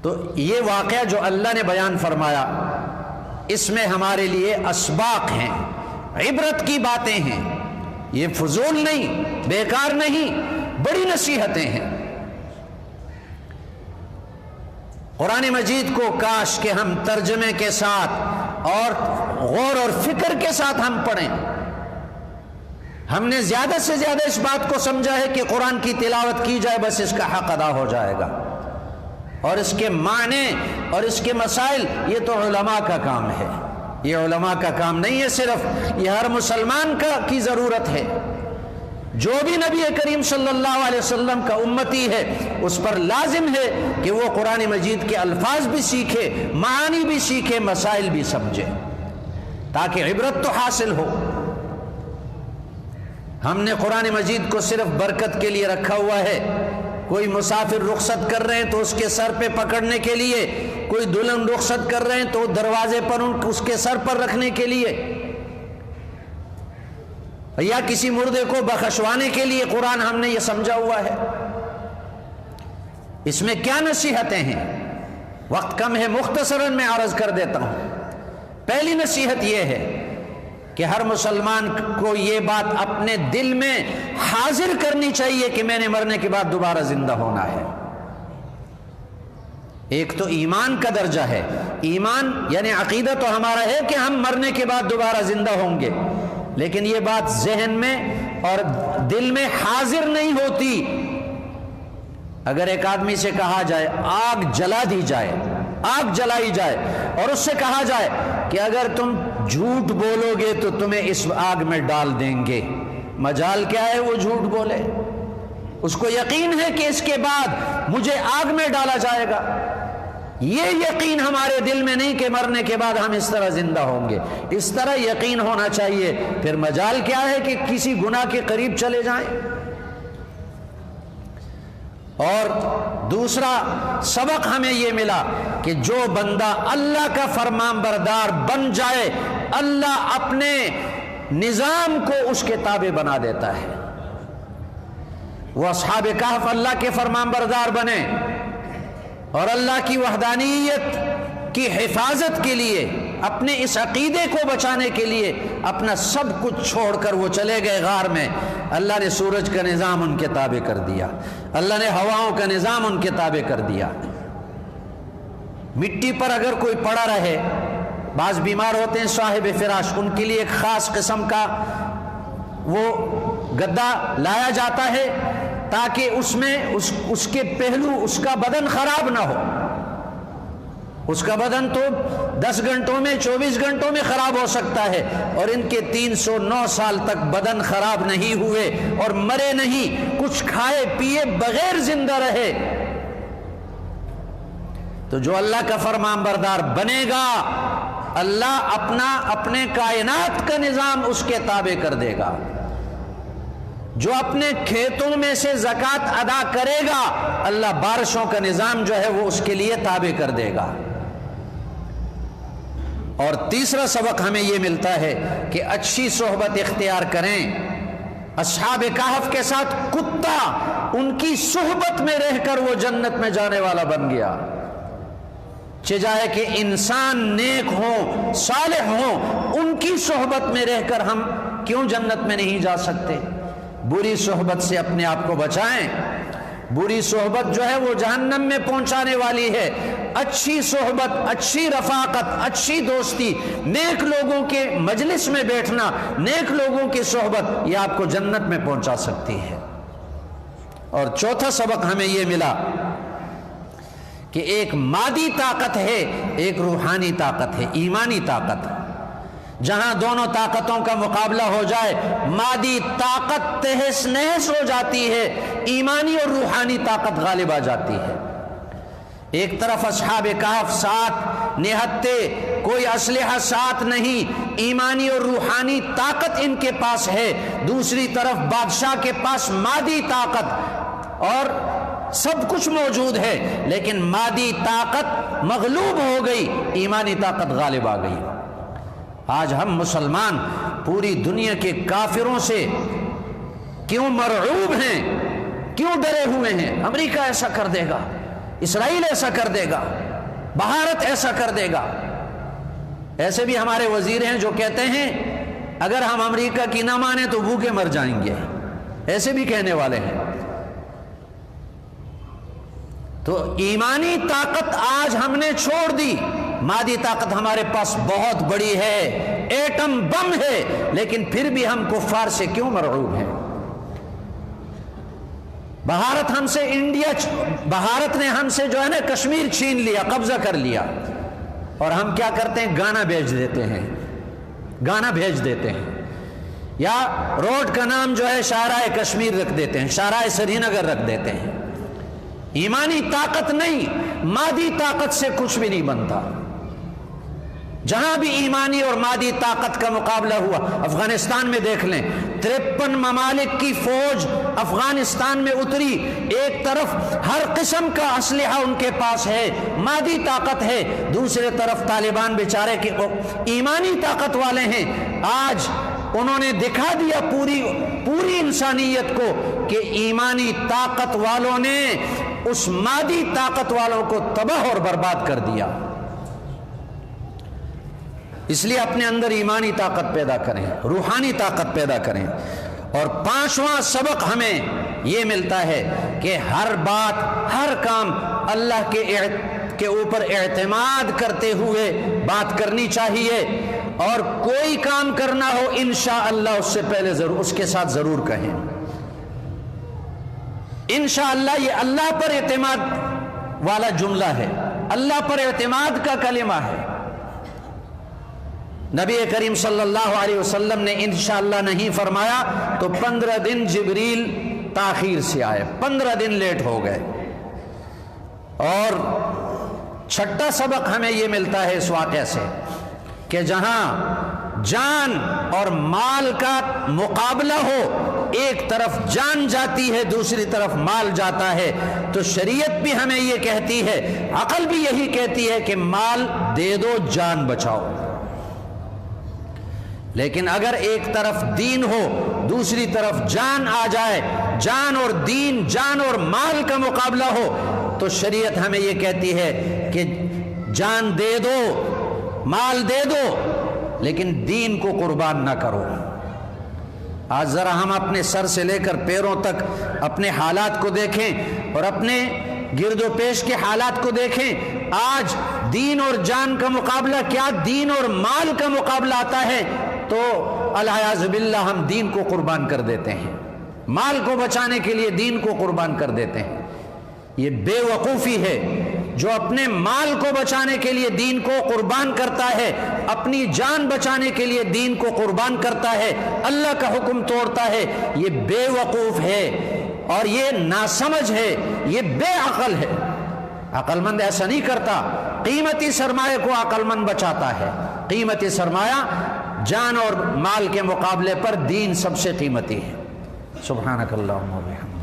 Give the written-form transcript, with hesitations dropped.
تو یہ واقعہ جو اللہ نے بیان فرمایا اس میں ہمارے لیے اسباق ہیں، عبرت کی باتیں ہیں، یہ فضول نہیں، بیکار نہیں، بڑی نصیحتیں ہیں۔ قرآن مجید کو کاش کہ ہم ترجمے کے ساتھ اور غور اور فکر کے ساتھ ہم پڑھیں۔ ہم نے زیادہ سے زیادہ اس بات کو سمجھا ہے کہ قرآن کی تلاوت کی جائے بس اس کا حق ادا ہو جائے گا، اور اس کے معنی اور اس کے مسائل یہ تو علماء کا کام ہے، یہ علماء کا کام نہیں ہے صرف، یہ ہر مسلمان کی ضرورت ہے۔ جو بھی نبی کریم صلی اللہ علیہ وسلم کا امتی ہے اس پر لازم ہے کہ وہ قرآن مجید کے الفاظ بھی سیکھے، معانی بھی سیکھے، مسائل بھی سمجھے، تاکہ عبرت تو حاصل ہو۔ ہم نے قرآن مجید کو صرف برکت کے لیے رکھا ہوا ہے، کوئی مسافر رخصت کر رہے ہیں تو اس کے سر پہ پکڑنے کے لیے، کوئی دلہن رخصت کر رہے ہیں تو دروازے پر اس کے سر پر رکھنے کے لیے، یا کسی مردے کو بخشوانے کے لیے قرآن ہم نے یہ سمجھا ہوا ہے۔ اس میں کیا نصیحتیں ہیں؟ وقت کم ہے، مختصراً میں عرض کر دیتا ہوں۔ پہلی نصیحت یہ ہے کہ ہر مسلمان کو یہ بات اپنے دل میں حاضر کرنی چاہیے کہ میں نے مرنے کے بعد دوبارہ زندہ ہونا ہے۔ ایک تو ایمان کا درجہ ہے، ایمان یعنی عقیدہ تو ہمارا ہے کہ ہم مرنے کے بعد دوبارہ زندہ ہوں گے، لیکن یہ بات ذہن میں اور دل میں حاضر نہیں ہوتی۔ اگر ایک آدمی سے کہا جائے آگ جلا دی جائے، آگ جلائی جائے، اور اس سے کہا جائے کہ اگر تم جھوٹ بولو گے تو تمہیں اس آگ میں ڈال دیں گے، مجال کیا ہے وہ جھوٹ بولے؟ اس کو یقین ہے کہ اس کے بعد مجھے آگ میں ڈالا جائے گا۔ یہ یقین ہمارے دل میں نہیں کہ مرنے کے بعد ہم اس طرح زندہ ہوں گے، اس طرح یقین ہونا چاہیے، پھر مجال کیا ہے کہ کسی گناہ کے قریب چلے جائیں۔ اور دوسرا سبق ہمیں یہ ملا کہ جو بندہ اللہ کا فرمان بردار بن جائے، اللہ اپنے نظام کو اس کے تابع بنا دیتا ہے۔ وہ اصحاب کہف اللہ کے فرمان بردار بنے اور اللہ کی وحدانیت کی حفاظت کے لیے، اپنے اس عقیدے کو بچانے کے لیے اپنا سب کچھ چھوڑ کر وہ چلے گئے غار میں۔ اللہ نے سورج کا نظام ان کے تابع کر دیا، اللہ نے ہواؤں کا نظام ان کے تابع کر دیا۔ مٹی پر اگر کوئی پڑا رہے، بعض بیمار ہوتے ہیں صاحب فراش، ان کے لیے ایک خاص قسم کا وہ گدا لایا جاتا ہے تاکہ اس میں اس کے پہلو، اس کا بدن خراب نہ ہو۔ اس کا بدن تو 10 گھنٹوں میں 24 گھنٹوں میں خراب ہو سکتا ہے، اور ان کے 309 سال تک بدن خراب نہیں ہوئے اور مرے نہیں، کچھ کھائے پیے بغیر زندہ رہے۔ تو جو اللہ کا فرمان بردار بنے گا، اللہ اپنے کائنات کا نظام اس کے تابع کر دے گا۔ جو اپنے کھیتوں میں سے زکوٰۃ ادا کرے گا، اللہ بارشوں کا نظام جو ہے وہ اس کے لیے تابع کر دے گا۔ اور تیسرا سبق ہمیں یہ ملتا ہے کہ اچھی صحبت اختیار کریں۔ اصحاب کہف کے ساتھ کتا ان کی صحبت میں رہ کر وہ جنت میں جانے والا بن گیا۔ چاہے کہ انسان نیک ہوں، صالح ہوں، ان کی صحبت میں رہ کر ہم کیوں جنت میں نہیں جا سکتے؟ بری صحبت سے اپنے آپ کو بچائیں۔ بری صحبت جو ہے وہ جہنم میں پہنچانے والی ہے۔ اچھی صحبت، اچھی رفاقت، اچھی دوستی، نیک لوگوں کے مجلس میں بیٹھنا، نیک لوگوں کی صحبت، یہ آپ کو جنت میں پہنچا سکتی ہے۔ اور چوتھا سبق ہمیں یہ ملا کہ ایک مادی طاقت ہے، ایک روحانی طاقت ہے، ایمانی طاقت۔ جہاں دونوں طاقتوں کا مقابلہ ہو جائے، مادی طاقت تہس نہس ہو جاتی ہے، ایمانی اور روحانی طاقت غالب آ جاتی ہے۔ ایک طرف اصحاب کہف ساتھ نہتے، کوئی اسلحہ ساتھ نہیں، ایمانی اور روحانی طاقت ان کے پاس ہے، دوسری طرف بادشاہ کے پاس مادی طاقت اور سب کچھ موجود ہے، لیکن مادی طاقت مغلوب ہو گئی، ایمانی طاقت غالب آ گئی۔ آج ہم مسلمان پوری دنیا کے کافروں سے کیوں مرعوب ہیں، کیوں ڈرے ہوئے ہیں؟ امریکہ ایسا کر دے گا، اسرائیل ایسا کر دے گا، بھارت ایسا کر دے گا۔ ایسے بھی ہمارے وزیر ہیں جو کہتے ہیں اگر ہم امریکہ کی نہ مانیں تو بھوکے مر جائیں گے، ایسے بھی کہنے والے ہیں۔ تو ایمانی طاقت آج ہم نے چھوڑ دی، مادی طاقت ہمارے پاس بہت بڑی ہے، ایٹم بم ہے، لیکن پھر بھی ہم کفار سے کیوں مرعوب ہیں؟ بھارت نے ہم سے جو ہے نا کشمیر چھین لیا، قبضہ کر لیا، اور ہم کیا کرتے ہیں؟ گانا بھیج دیتے ہیں، یا روڈ کا نام جو ہے شاہراہ کشمیر رکھ دیتے ہیں، شاہراہ سری نگر رکھ دیتے ہیں۔ ایمانی طاقت نہیں، مادی طاقت سے کچھ بھی نہیں بنتا۔ جہاں بھی ایمانی اور مادی طاقت کا مقابلہ ہوا، افغانستان میں دیکھ لیں، 53 ممالک کی فوج افغانستان میں اتری، ایک طرف ہر قسم کا اسلحہ ان کے پاس ہے، مادی طاقت ہے، دوسرے طرف طالبان بیچارے کے ایمانی طاقت والے ہیں۔ آج انہوں نے دکھا دیا پوری انسانیت کو کہ ایمانی طاقت والوں نے اس مادی طاقت والوں کو تباہ اور برباد کر دیا۔ اس لیے اپنے اندر ایمانی طاقت پیدا کریں، روحانی طاقت پیدا کریں۔ اور 5واں سبق ہمیں یہ ملتا ہے کہ ہر بات، ہر کام اللہ کے اوپر اعتماد کرتے ہوئے بات کرنی چاہیے، اور کوئی کام کرنا ہو انشاءاللہ اس سے پہلے اس کے ساتھ ضرور کہیں انشاءاللہ۔ یہ اللہ پر اعتماد والا جملہ ہے، اللہ پر اعتماد کا کلمہ ہے۔ نبی کریم صلی اللہ علیہ وسلم نے انشاءاللہ نہیں فرمایا تو 15 دن جبریل تاخیر سے آئے، 15 دن لیٹ ہو گئے۔ اور 6واں سبق ہمیں یہ ملتا ہے اس واقعے سے کہ جہاں جان اور مال کا مقابلہ ہو، ایک طرف جان جاتی ہے دوسری طرف مال جاتا ہے، تو شریعت بھی ہمیں یہ کہتی ہے، عقل بھی یہی کہتی ہے کہ مال دے دو، جان بچاؤ۔ لیکن اگر ایک طرف دین ہو دوسری طرف جان آ جائے، جان اور دین، جان اور مال کا مقابلہ ہو، تو شریعت ہمیں یہ کہتی ہے کہ جان دے دو، مال دے دو، لیکن دین کو قربان نہ کرو۔ آج ذرا ہم اپنے سر سے لے کر پیروں تک اپنے حالات کو دیکھیں اور اپنے گرد و پیش کے حالات کو دیکھیں۔ آج دین اور جان کا مقابلہ کیا دین اور مال کا مقابلہ آتا ہے تو العیاذ باللہ ہم دین کو قربان کر دیتے ہیں، مال کو بچانے کے لیے دین کو قربان کر دیتے ہیں۔ یہ بے وقوفی ہے جو اپنے مال کو بچانے کے لیے دین کو قربان کرتا ہے، اپنی جان بچانے کے لیے دین کو قربان کرتا ہے، اللہ کا حکم توڑتا ہے، یہ بے وقوف ہے اور یہ ناسمجھ ہے، یہ بے عقل ہے۔ عقل مند ایسا نہیں کرتا، قیمتی سرمایہ کو عقل مند بچاتا ہے۔ قیمتی سرمایہ جان اور مال کے مقابلے پر دین سب سے قیمتی ہے۔ سبحانک اللہم و بحمدک۔